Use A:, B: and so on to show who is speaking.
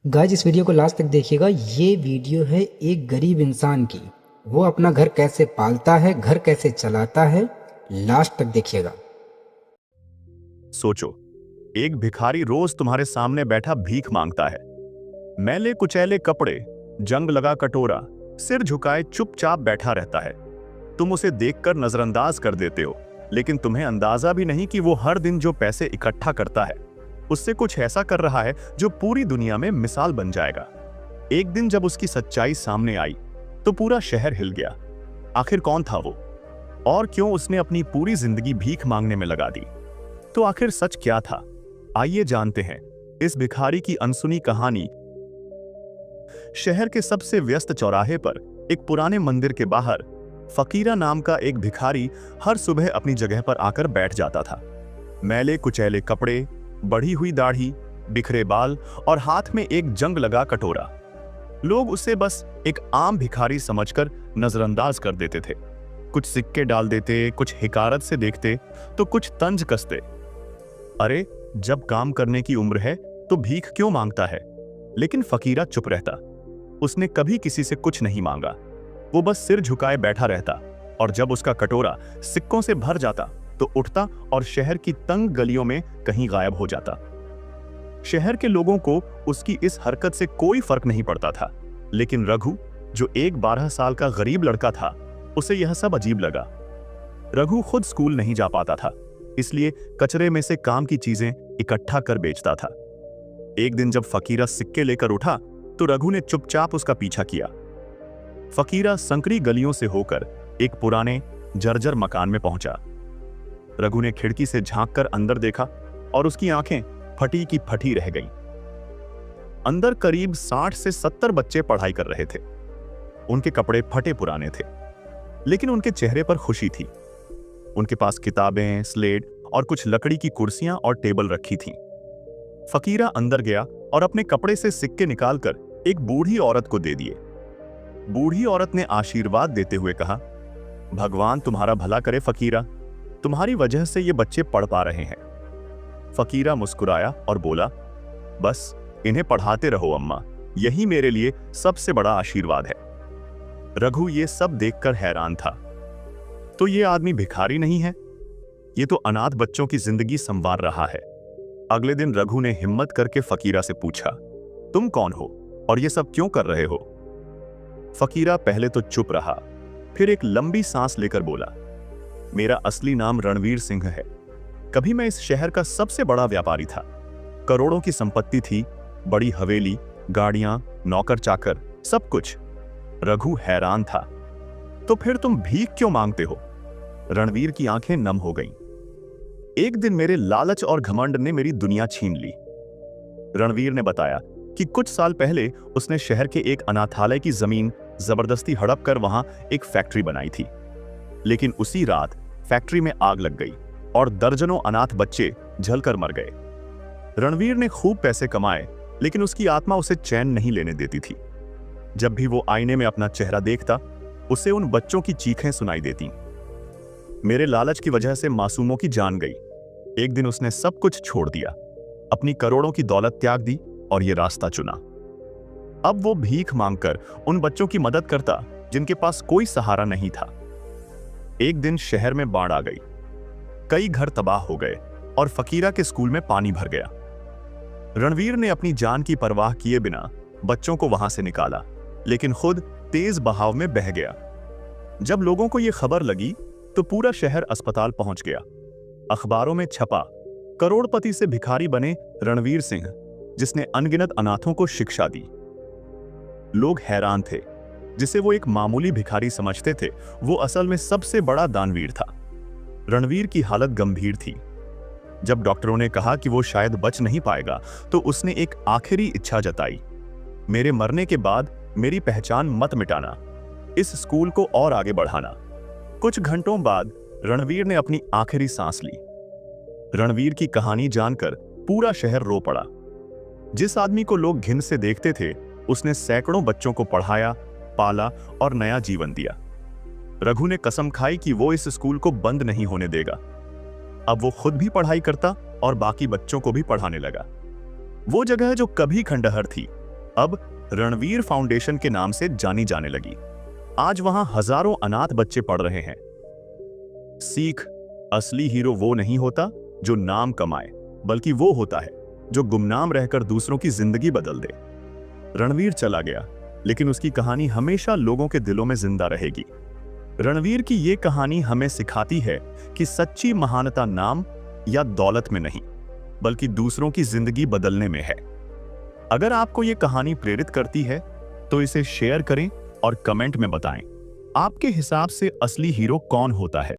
A: Guys इस video को last तक देखिएगा। ये वीडियो है एक गरीब इंसान की। वो अपना घर कैसे पालता है, घर कैसे चलाता है, लास्ट तक देखिएगा।
B: सोचो, एक भिखारी रोज तुम्हारे सामने बैठा भीख मांगता है। मैले कुचैले कपड़े, जंग लगा कटोरा, सिर झुकाए चुपचाप बैठा रहता है। तुम उसे देखकर नजरअंदाज कर देते हो, लेकिन तुम्हें अंदाजा भी नहीं कि वो हर दिन जो पैसे इकट्ठा करता है उससे कुछ ऐसा कर रहा है जो पूरी दुनिया में मिसाल बन जाएगा। एक दिन जब उसकी सच्चाई सामने आई तो पूरा शहर हिल गया। आखिर कौन था वो, और क्यों उसने अपनी पूरी जिंदगी भीख मांगने में लगा दी? तो आखिर सच क्या था? आइए जानते हैं इस भिखारी की अनसुनी कहानी। शहर के सबसे व्यस्त चौराहे पर एक पुराने मंदिर के बाहर फकीरा नाम का एक भिखारी हर सुबह अपनी जगह पर आकर बैठ जाता था। मैले कुचैले कपड़े, बढ़ी हुई दाढ़ी, बिखरे बाल और हाथ में एक जंग लगा कटोरा। लोग उसे बस एक आम भिखारी समझकर नजरअंदाज कर देते थे। कुछ सिक्के डाल देते, कुछ हिकारत से देखते तो कुछ तंज कसते। अरे, जब काम करने की उम्र है तो भीख क्यों मांगता है? लेकिन फकीरा चुप रहता। उसने कभी किसी से कुछ नहीं मांगा। वो बस सिर झुकाए बैठा रहता, और जब उसका कटोरा सिक्कों से भर जाता तो उठता और शहर की तंग गलियों में कहीं गायब हो जाता। शहर के लोगों को उसकी इस हरकत से कोई फर्क नहीं पड़ता था, लेकिन रघु, जो एक 12 साल का गरीब लड़का था, उसे यह सब अजीब लगा। रघु खुद स्कूल नहीं जा पाता था, इसलिए कचरे में से काम की चीजें इकट्ठा कर बेचता था। एक दिन जब फकीरा सिक्के लेकर उठा तो रघु ने चुपचाप उसका पीछा किया। फकीरा संकरी गलियों से होकर एक पुराने जर्जर मकान में पहुंचा। रघु ने खिड़की से झांककर अंदर देखा और उसकी आंखें फटी की फटी रह गईं। अंदर करीब 60 से 70 बच्चे पढ़ाई कर रहे थे। उनके कपड़े फटे पुराने थे, लेकिन उनके चेहरे पर खुशी थी। उनके पास किताबें, स्लेट और कुछ लकड़ी की कुर्सियां और टेबल रखी थीं। फकीरा अंदर गया और अपने कपड़े से सिक्के निकालकर एक बूढ़ी औरत को दे दिए। बूढ़ी औरत ने आशीर्वाद देते हुए कहा, भगवान तुम्हारा भला करे फकीरा, तुम्हारी वजह से ये बच्चे पढ़ पा रहे हैं। फकीरा मुस्कुराया और बोला, बस इन्हें पढ़ाते रहो अम्मा, यही मेरे लिए सबसे बड़ा आशीर्वाद है। रघु ये सब देखकर हैरान था। तो ये आदमी भिखारी नहीं है, ये तो अनाथ बच्चों की जिंदगी संवार रहा है। अगले दिन रघु ने हिम्मत करके फकीरा से पूछा, तुम कौन हो और ये सब क्यों कर रहे हो? फकीरा पहले तो चुप रहा, फिर एक लंबी सांस लेकर बोला, मेरा असली नाम रणवीर सिंह है। कभी मैं इस शहर का सबसे बड़ा व्यापारी था। करोड़ों की संपत्ति थी, बड़ी हवेली, गाड़ियां, नौकर चाकर, सब कुछ। रघु हैरान था। तो फिर तुम भीख क्यों मांगते हो? रणवीर की आंखें नम हो गईं। एक दिन मेरे लालच और घमंड ने मेरी दुनिया छीन ली। रणवीर ने बताया कि कुछ साल पहले उसने शहर के एक अनाथालय की जमीन जबरदस्ती हड़प कर वहां एक फैक्ट्री बनाई थी। लेकिन उसी रात फैक्ट्री में आग लग गई और दर्जनों अनाथ बच्चे जलकर मर गए। रणवीर ने खूब पैसे कमाए, लेकिन उसकी आत्मा उसे चैन नहीं लेने देती थी। जब भी वो आईने में अपना चेहरा देखता, उसे उन बच्चों की चीखें सुनाई देती। मेरे लालच की वजह से मासूमों की जान गई। एक दिन उसने सब कुछ छोड़ दिया, अपनी करोड़ों की दौलत त्याग दी और ये रास्ता चुना। अब वो भीख मांगकर उन बच्चों की मदद करता जिनके पास कोई सहारा नहीं था। एक दिन शहर में बाढ़ आ गई, कई घर तबाह हो गए और फकीरा के स्कूल में पानी भर गया। रणवीर ने अपनी जान की परवाह किए बिना बच्चों को वहां से निकाला, लेकिन खुद तेज बहाव में बह गया। जब लोगों को यह खबर लगी तो पूरा शहर अस्पताल पहुंच गया। अखबारों में छपा, करोड़पति से भिखारी बने रणवीर सिंह, जिसने अनगिनत अनाथों को शिक्षा दी। लोग हैरान थे। जिसे वो एक मामूली भिखारी समझते थे, वो असल में सबसे बड़ा दानवीर था। रणवीर की हालत गंभीर थी। जब डॉक्टरों ने कहा कि वो शायद बच नहीं पाएगा, तो उसने एक आखिरी इच्छा जताई, मेरे मरने के बाद मेरी पहचान मत मिटाना, इस स्कूल को और आगे बढ़ाना। कुछ घंटों बाद रणवीर ने अपनी आखिरी सांस ली। रणवीर की कहानी जानकर पूरा शहर रो पड़ा। जिस आदमी को लोग घिन से देखते थे, उसने सैकड़ों बच्चों को पढ़ाया, पाला और नया जीवन दिया। रघु ने कसम खाई कि वो इस स्कूल को बंद नहीं होने देगा। अब वो खुद भी पढ़ाई करता और बाकी बच्चों को भी पढ़ाने लगा। वो जगह जो कभी खंडहर थी, अब रणवीर फाउंडेशन के नाम से जानी जाने लगी। आज वहां हजारों अनाथ बच्चे पढ़ रहे हैं। सीख, असली हीरो वो नहीं होता जो नाम कमाए, बल्कि वो होता है जो गुमनाम रहकर दूसरों की जिंदगी बदल दे। रणवीर चला गया, लेकिन उसकी कहानी हमेशा लोगों के दिलों में जिंदा रहेगी। रणवीर की ये कहानी हमें सिखाती है कि सच्ची महानता नाम या दौलत में नहीं, बल्कि दूसरों की जिंदगी बदलने में है। अगर आपको ये कहानी प्रेरित करती है तो इसे शेयर करें और कमेंट में बताएं, आपके हिसाब से असली हीरो कौन होता है।